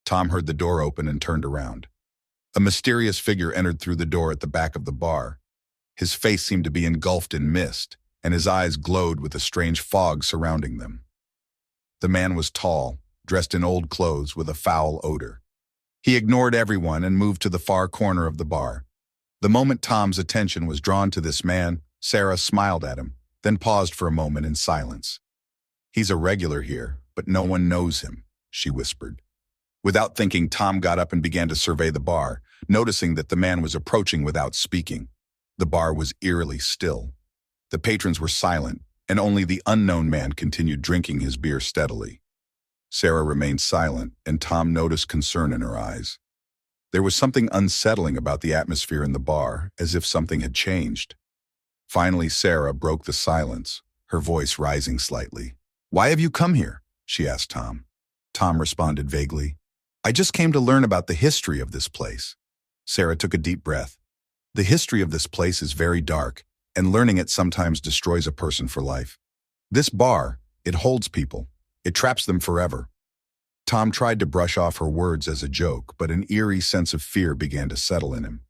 Tom heard the door open and turned around. A mysterious figure entered through the door at the back of the bar. His face seemed to be engulfed in mist, and his eyes glowed with a strange fog surrounding them. The man was tall, dressed in old clothes with a foul odor. He ignored everyone and moved to the far corner of the bar. The moment Tom's attention was drawn to this man, Sarah smiled at him, then paused for a moment in silence. "He's a regular here, but no one knows him," she whispered. Without thinking, Tom got up and began to survey the bar, noticing that the man was approaching without speaking. The bar was eerily still. The patrons were silent, and only the unknown man continued drinking his beer steadily. Sarah remained silent, and Tom noticed concern in her eyes. There was something unsettling about the atmosphere in the bar, as if something had changed. Finally, Sarah broke the silence, her voice rising slightly. "Why have you come here?" she asked Tom. Tom responded vaguely, "I just came to learn about the history of this place." Sarah took a deep breath. "The history of this place is very dark, and learning it sometimes destroys a person for life. This bar, it holds people. It traps them forever." Tom tried to brush off her words as a joke, but an eerie sense of fear began to settle in him.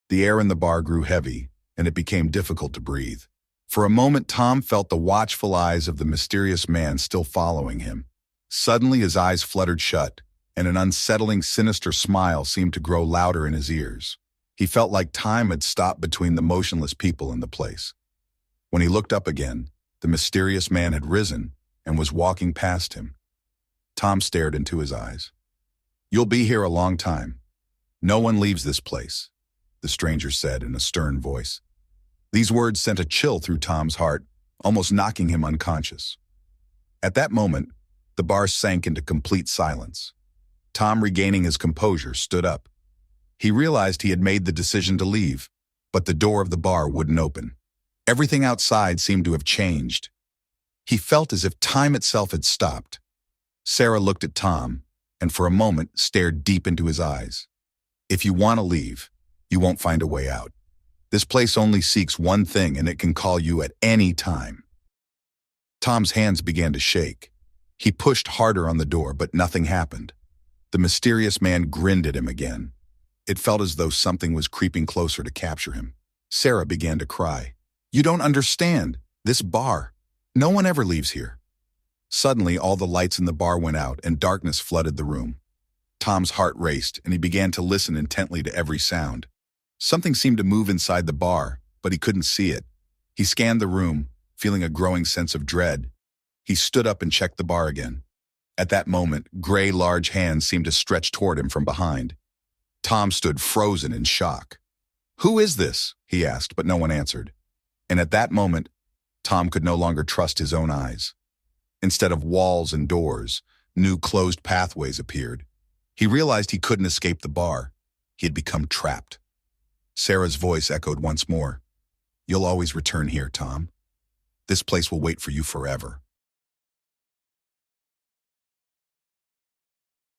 The air in the bar grew heavy, and it became difficult to breathe. For a moment, Tom felt the watchful eyes of the mysterious man still following him. Suddenly, his eyes fluttered shut, and an unsettling, sinister smile seemed to grow louder in his ears. He felt like time had stopped between the motionless people in the place. When he looked up again, the mysterious man had risen and was walking past him. Tom stared into his eyes. "You'll be here a long time. No one leaves this place," the stranger said in a stern voice. These words sent a chill through Tom's heart, almost knocking him unconscious. At that moment, the bar sank into complete silence. Tom, regaining his composure, stood up. He realized he had made the decision to leave, but the door of the bar wouldn't open. Everything outside seemed to have changed. He felt as if time itself had stopped. Sarah looked at Tom, and for a moment stared deep into his eyes. "If you want to leave, you won't find a way out. This place only seeks one thing, and it can call you at any time." Tom's hands began to shake. He pushed harder on the door, but nothing happened. The mysterious man grinned at him again. It felt as though something was creeping closer to capture him. Sarah began to cry. "You don't understand. This bar. No one ever leaves here." Suddenly, all the lights in the bar went out and darkness flooded the room. Tom's heart raced, and he began to listen intently to every sound. Something seemed to move inside the bar, but he couldn't see it. He scanned the room, feeling a growing sense of dread. He stood up and checked the bar again. At that moment, gray, large hands seemed to stretch toward him from behind. Tom stood frozen in shock. "Who is this?" he asked, but no one answered. And at that moment, Tom could no longer trust his own eyes. Instead of walls and doors, new closed pathways appeared. He realized he couldn't escape the bar. He had become trapped. Sarah's voice echoed once more. "You'll always return here, Tom. This place will wait for you forever."